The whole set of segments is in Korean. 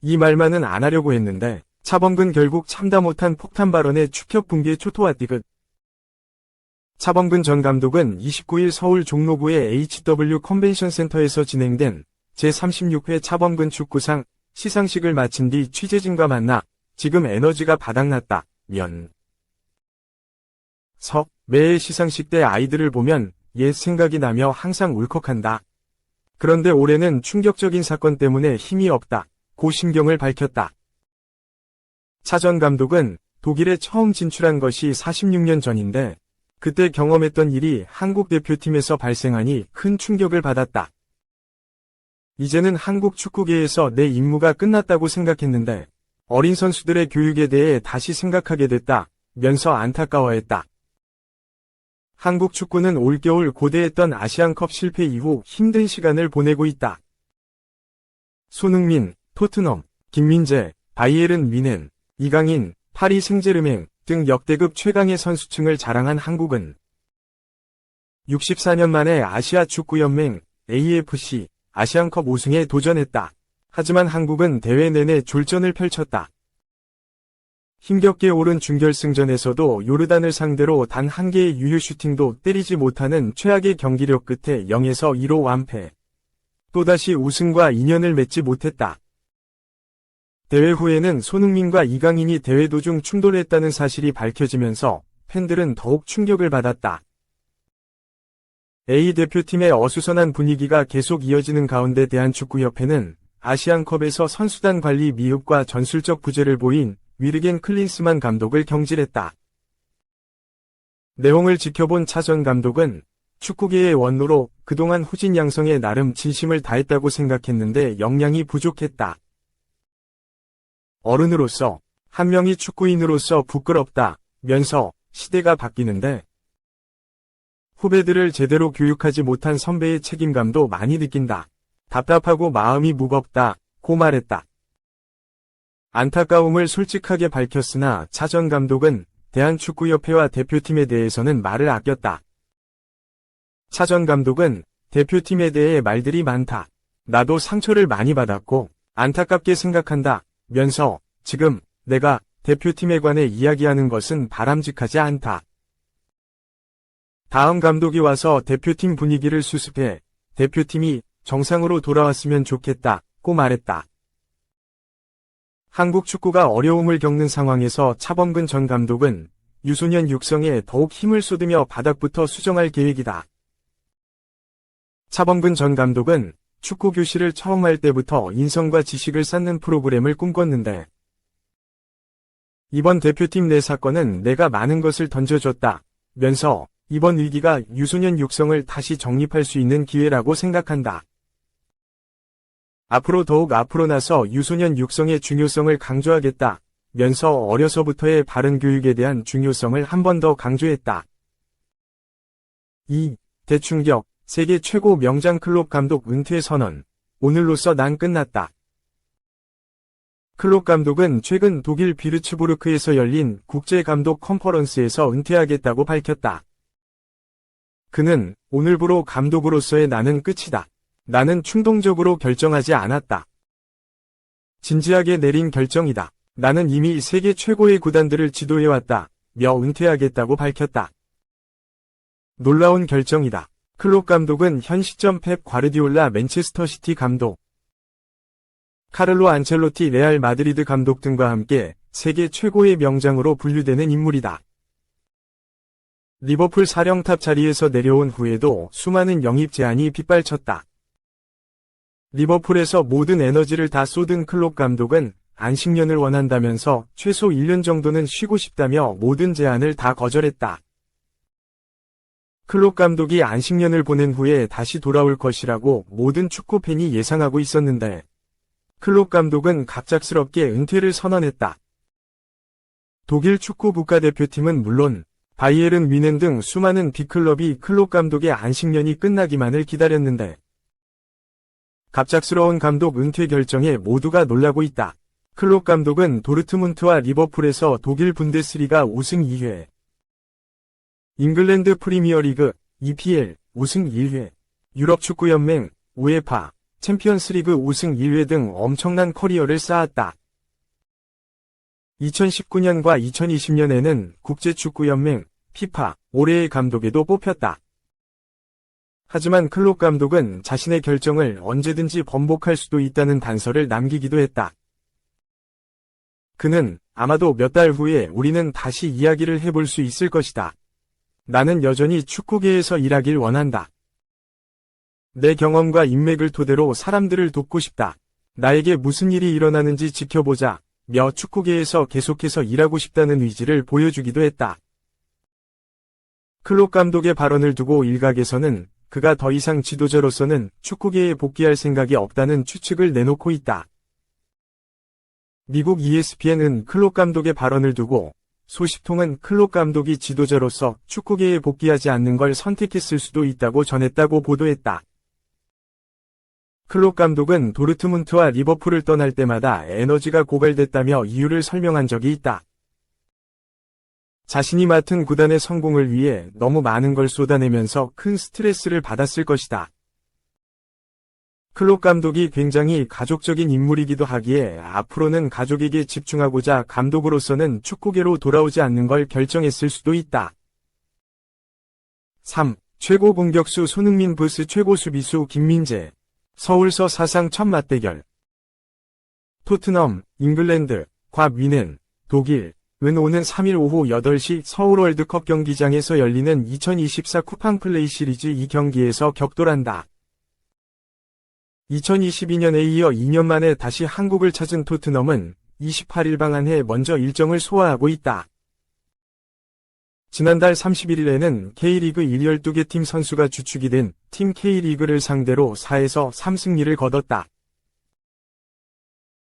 이 말만은 안 하려고 했는데 차범근 결국 참다 못한 폭탄 발언에 축협 붕괴 초토화 띠긋. 차범근 전 감독은 29일 서울 종로구의 HW 컨벤션 센터에서 진행된 제36회 차범근 축구상 시상식을 마친 뒤 취재진과 만나 지금 에너지가 바닥났다. 매해 시상식 때 아이들을 보면 옛 생각이 나며 항상 울컥한다. 그런데 올해는 충격적인 사건 때문에 힘이 없다. 고 심경을 밝혔다. 차 전 감독은 독일에 처음 진출한 것이 46년 전인데 그때 경험했던 일이 한국 대표팀에서 발생하니 큰 충격을 받았다. 이제는 한국 축구계에서 내 임무가 끝났다고 생각했는데 어린 선수들의 교육에 대해 다시 생각하게 됐다. 면서 안타까워했다. 한국 축구는 올겨울 고대했던 아시안컵 실패 이후 힘든 시간을 보내고 있다. 손흥민, 토트넘, 김민재, 바이에른 뮌헨, 이강인, 파리 생제르맹 등 역대급 최강의 선수층을 자랑한 한국은 64년 만에 아시아 축구연맹 AFC 아시안컵 우승에 도전했다. 하지만 한국은 대회 내내 졸전을 펼쳤다. 힘겹게 오른 준결승전에서도 요르단을 상대로 단 한 개의 유효 슈팅도 때리지 못하는 최악의 경기력 끝에 0에서 2로 완패. 또다시 우승과 인연을 맺지 못했다. 대회 후에는 손흥민과 이강인이 대회 도중 충돌했다는 사실이 밝혀지면서 팬들은 더욱 충격을 받았다. A 대표팀의 어수선한 분위기가 계속 이어지는 가운데 대한축구협회는 아시안컵에서 선수단 관리 미흡과 전술적 부재를 보인 위르겐 클린스만 감독을 경질했다. 내용을 지켜본 차 전 감독은 축구계의 원로로 그동안 후진 양성에 나름 진심을 다했다고 생각했는데 역량이 부족했다. 어른으로서, 한 명의 축구인으로서 부끄럽다. 면서 시대가 바뀌는데 후배들을 제대로 교육하지 못한 선배의 책임감도 많이 느낀다. 답답하고 마음이 무겁다. 고 말했다. 안타까움을 솔직하게 밝혔으나 차 전 감독은 대한축구협회와 대표팀에 대해서는 말을 아꼈다. 차 전 감독은 대표팀에 대해 말들이 많다. 나도 상처를 많이 받았고 안타깝게 생각한다. 면서 지금 내가 대표팀에 관해 이야기하는 것은 바람직하지 않다. 다음 감독이 와서 대표팀 분위기를 수습해 대표팀이 정상으로 돌아왔으면 좋겠다. 고 말했다. 한국 축구가 어려움을 겪는 상황에서 차범근 전 감독은 유소년 육성에 더욱 힘을 쏟으며 바닥부터 수정할 계획이다. 차범근 전 감독은 축구 교실을 처음 할 때부터 인성과 지식을 쌓는 프로그램을 꿈꿨는데 이번 대표팀 내 사건은 내가 많은 것을 던져줬다. 면서 이번 위기가 유소년 육성을 다시 정립할 수 있는 기회라고 생각한다. 앞으로 더욱 앞으로 나서 유소년 육성의 중요성을 강조하겠다. 면서 어려서부터의 바른 교육에 대한 중요성을 한 번 더 강조했다. 2. 대충격, 세계 최고 명장 클롭 감독 은퇴 선언. 오늘로써 난 끝났다. 클롭 감독은 최근 독일 비르츠부르크에서 열린 국제감독 컨퍼런스에서 은퇴하겠다고 밝혔다. 그는 오늘부로 감독으로서의 나는 끝이다. 나는 충동적으로 결정하지 않았다. 진지하게 내린 결정이다. 나는 이미 세계 최고의 구단들을 지도해왔다. 며 은퇴하겠다고 밝혔다. 놀라운 결정이다. 클롭 감독은 현 시점 펩 과르디올라 맨체스터 시티 감독, 카를로 안첼로티 레알 마드리드 감독 등과 함께 세계 최고의 명장으로 분류되는 인물이다. 리버풀 사령탑 자리에서 내려온 후에도 수많은 영입 제안이 빗발쳤다. 리버풀에서 모든 에너지를 다 쏟은 클롭 감독은 안식년을 원한다면서 최소 1년 정도는 쉬고 싶다며 모든 제안을 다 거절했다. 클롭 감독이 안식년을 보낸 후에 다시 돌아올 것이라고 모든 축구팬이 예상하고 있었는데 클롭 감독은 갑작스럽게 은퇴를 선언했다. 독일 축구 국가대표팀은 물론 바이에른 뮌헨 등 수많은 빅클럽이 클롭 감독의 안식년이 끝나기만을 기다렸는데 갑작스러운 감독 은퇴 결정에 모두가 놀라고 있다. 클롭 감독은 도르트문트와 리버풀에서 독일 분데스리가 우승 2회, 잉글랜드 프리미어리그, EPL, 우승 1회, 유럽축구연맹, 우에파, 챔피언스리그 우승 1회 등 엄청난 커리어를 쌓았다. 2019년과 2020년에는 국제축구연맹, 피파, 올해의 감독에도 뽑혔다. 하지만 클롭 감독은 자신의 결정을 언제든지 번복할 수도 있다는 단서를 남기기도 했다. 그는 아마도 몇 달 후에 우리는 다시 이야기를 해볼 수 있을 것이다. 나는 여전히 축구계에서 일하길 원한다. 내 경험과 인맥을 토대로 사람들을 돕고 싶다. 나에게 무슨 일이 일어나는지 지켜보자. 며 축구계에서 계속해서 일하고 싶다는 의지를 보여주기도 했다. 클롭 감독의 발언을 두고 일각에서는 그가 더 이상 지도자로서는 축구계에 복귀할 생각이 없다는 추측을 내놓고 있다. 미국 ESPN은 클롭 감독의 발언을 두고 소식통은 클롭 감독이 지도자로서 축구계에 복귀하지 않는 걸 선택했을 수도 있다고 전했다고 보도했다. 클롭 감독은 도르트문트와 리버풀을 떠날 때마다 에너지가 고갈됐다며 이유를 설명한 적이 있다. 자신이 맡은 구단의 성공을 위해 너무 많은 걸 쏟아내면서 큰 스트레스를 받았을 것이다. 클롭 감독이 굉장히 가족적인 인물이기도 하기에 앞으로는 가족에게 집중하고자 감독으로서는 축구계로 돌아오지 않는 걸 결정했을 수도 있다. 3. 최고 공격수 손흥민 vs 최고 수비수 김민재. 서울서 사상 첫 맞대결. 토트넘, 잉글랜드, 과 뮌헨, 독일, 은 오는 3일 오후 8시 서울 월드컵 경기장에서 열리는 2024 쿠팡 플레이 시리즈 2경기에서 격돌한다. 2022년에 이어 2년 만에 다시 한국을 찾은 토트넘은 28일 방한해 먼저 일정을 소화하고 있다. 지난달 31일에는 K리그 1 12개 팀 선수가 주축이 된 팀 K리그를 상대로 4에서 3승리를 거뒀다.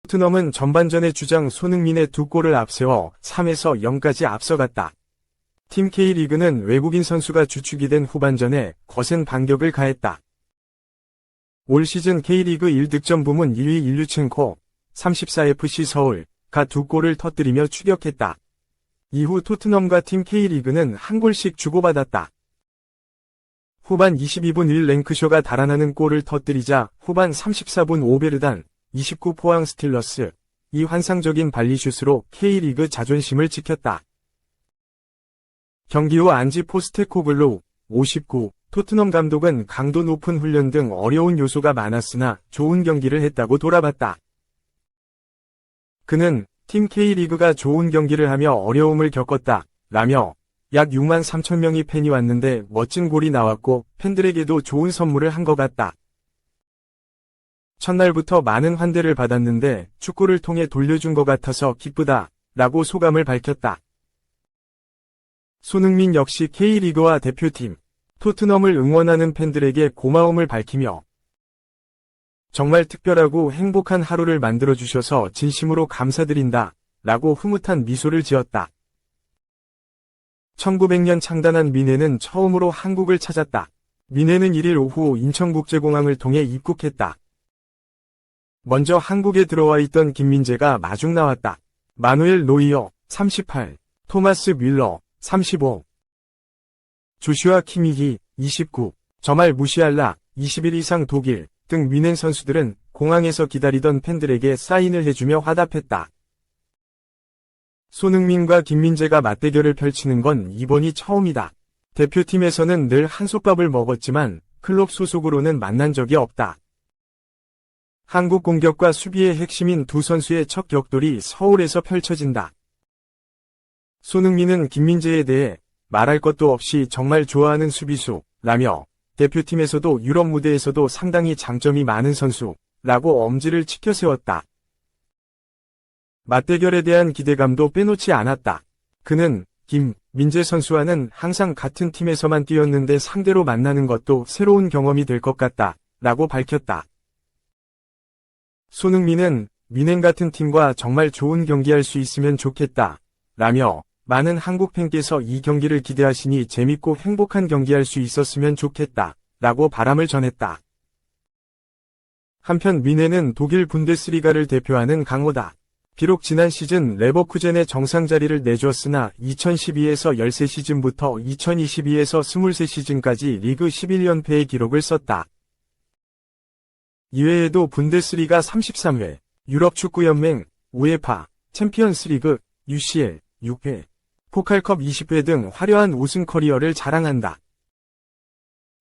토트넘은 전반전에 주장 손흥민의 2골을 앞세워 3에서 0까지 앞서갔다. 팀 K리그는 외국인 선수가 주축이 된 후반전에 거센 반격을 가했다. 올 시즌 K리그 1득점 부문 1위 일류첸코, 34FC 서울가 2골을 터뜨리며 추격했다. 이후 토트넘과 팀 K리그는 한 골씩 주고받았다. 후반 22분 1 랭크쇼가 달아나는 골을 터뜨리자 후반 34분 오베르단, 29 포항 스틸러스, 이 환상적인 발리슛으로 K리그 자존심을 지켰다. 경기 후 안지 포스테코글루, 59, 토트넘 감독은 강도 높은 훈련 등 어려운 요소가 많았으나 좋은 경기를 했다고 돌아봤다. 그는 팀 K리그가 좋은 경기를 하며 어려움을 겪었다 라며 약 6만 3천 명이 팬이 왔는데 멋진 골이 나왔고 팬들에게도 좋은 선물을 한 것 같다. 첫날부터 많은 환대를 받았는데 축구를 통해 돌려준 것 같아서 기쁘다 라고 소감을 밝혔다. 손흥민 역시 K리그와 대표팀, 토트넘을 응원하는 팬들에게 고마움을 밝히며 정말 특별하고 행복한 하루를 만들어주셔서 진심으로 감사드린다 라고 흐뭇한 미소를 지었다. 1900년 창단한 뮌헨은 처음으로 한국을 찾았다. 뮌헨은 1일 오후 인천국제공항을 통해 입국했다. 먼저 한국에 들어와 있던 김민재가 마중 나왔다. 마누엘 노이어, 38, 토마스 뮬러, 35, 조슈아 키미히, 29, 저말 무시알라, 21 이상 독일 등 뮌헨 선수들은 공항에서 기다리던 팬들에게 사인을 해주며 화답했다. 손흥민과 김민재가 맞대결을 펼치는 건 이번이 처음이다. 대표팀에서는 늘 한솥밥을 먹었지만 클럽 소속으로는 만난 적이 없다. 한국 공격과 수비의 핵심인 두 선수의 첫 격돌이 서울에서 펼쳐진다. 손흥민은 김민재에 대해 말할 것도 없이 정말 좋아하는 수비수라며 대표팀에서도 유럽 무대에서도 상당히 장점이 많은 선수라고 엄지를 치켜세웠다. 맞대결에 대한 기대감도 빼놓지 않았다. 그는 김민재 선수와는 항상 같은 팀에서만 뛰었는데 상대로 만나는 것도 새로운 경험이 될 것 같다 라고 밝혔다. 손흥민은 뮌헨 같은 팀과 정말 좋은 경기할 수 있으면 좋겠다 라며 많은 한국 팬께서 이 경기를 기대하시니 재밌고 행복한 경기할 수 있었으면 좋겠다 라고 바람을 전했다. 한편 뮌헨은 독일 분데스리가를 대표하는 강호다. 비록 지난 시즌 레버쿠젠의 정상 자리를 내주었으나 2012에서 13시즌부터 2022에서 23시즌까지 리그 11연패의 기록을 썼다. 이외에도 분데스리가 33회, 유럽축구연맹, 우에파, 챔피언스리그, UCL, 6회, 포칼컵 20회 등 화려한 우승 커리어를 자랑한다.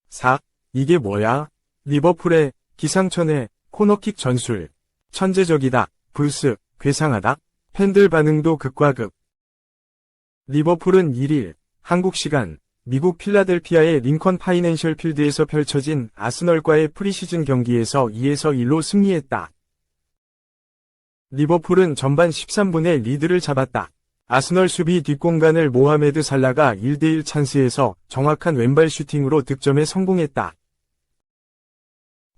4. 이게 뭐야? 리버풀의 기상천외 코너킥 전술. 천재적이다. 불스. 괴상하다. 팬들 반응도 극과 극. 리버풀은 1일 한국 시간 미국 필라델피아의 링컨 파이낸셜 필드에서 펼쳐진 아스널과의 프리시즌 경기에서 2에서 1로 승리했다. 리버풀은 전반 13분에 리드를 잡았다. 아스널 수비 뒷공간을 모하메드 살라가 1대1 찬스에서 정확한 왼발 슈팅으로 득점에 성공했다.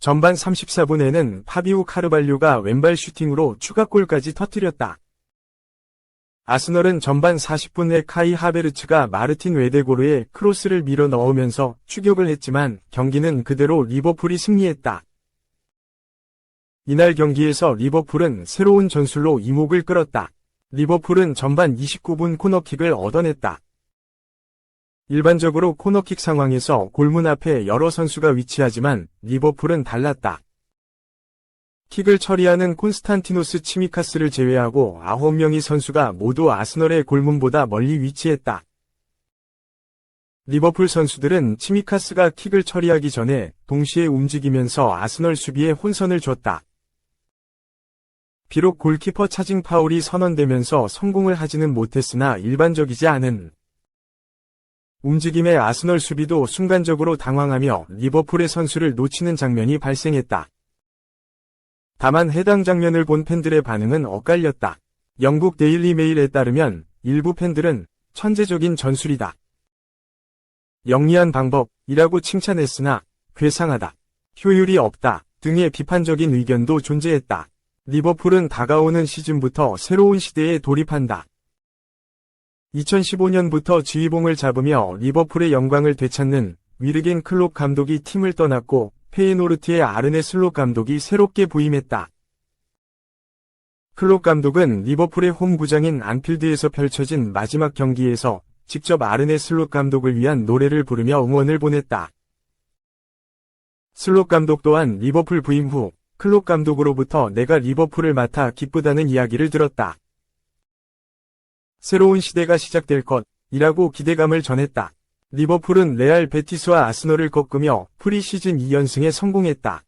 전반 34분에는 파비우 카르발료가 왼발 슈팅으로 추가골까지 터뜨렸다. 아스널은 전반 40분에 카이 하베르츠가 마르틴 웨데고르의 크로스를 밀어 넣으면서 추격을 했지만 경기는 그대로 리버풀이 승리했다. 이날 경기에서 리버풀은 새로운 전술로 이목을 끌었다. 리버풀은 전반 29분 코너킥을 얻어냈다. 일반적으로 코너킥 상황에서 골문 앞에 여러 선수가 위치하지만 리버풀은 달랐다. 킥을 처리하는 콘스탄티노스 치미카스를 제외하고 9명의 선수가 모두 아스널의 골문보다 멀리 위치했다. 리버풀 선수들은 치미카스가 킥을 처리하기 전에 동시에 움직이면서 아스널 수비에 혼선을 줬다. 비록 골키퍼 차징 파울이 선언되면서 성공을 하지는 못했으나 일반적이지 않은 움직임의 아스널 수비도 순간적으로 당황하며 리버풀의 선수를 놓치는 장면이 발생했다. 다만 해당 장면을 본 팬들의 반응은 엇갈렸다. 영국 데일리 메일에 따르면 일부 팬들은 천재적인 전술이다. 영리한 방법이라고 칭찬했으나 괴상하다. 효율이 없다 등의 비판적인 의견도 존재했다. 리버풀은 다가오는 시즌부터 새로운 시대에 돌입한다. 2015년부터 지휘봉을 잡으며 리버풀의 영광을 되찾는 위르겐 클롭 감독이 팀을 떠났고 페이노르트의 아르네 슬롯 감독이 새롭게 부임했다. 클롭 감독은 리버풀의 홈구장인 안필드에서 펼쳐진 마지막 경기에서 직접 아르네 슬롯 감독을 위한 노래를 부르며 응원을 보냈다. 슬롯 감독 또한 리버풀 부임 후 클롭 감독으로부터 내가 리버풀을 맡아 기쁘다는 이야기를 들었다. 새로운 시대가 시작될 것이라고 기대감을 전했다. 리버풀은 레알 베티스와 아스널을 꺾으며 프리시즌 2연승에 성공했다.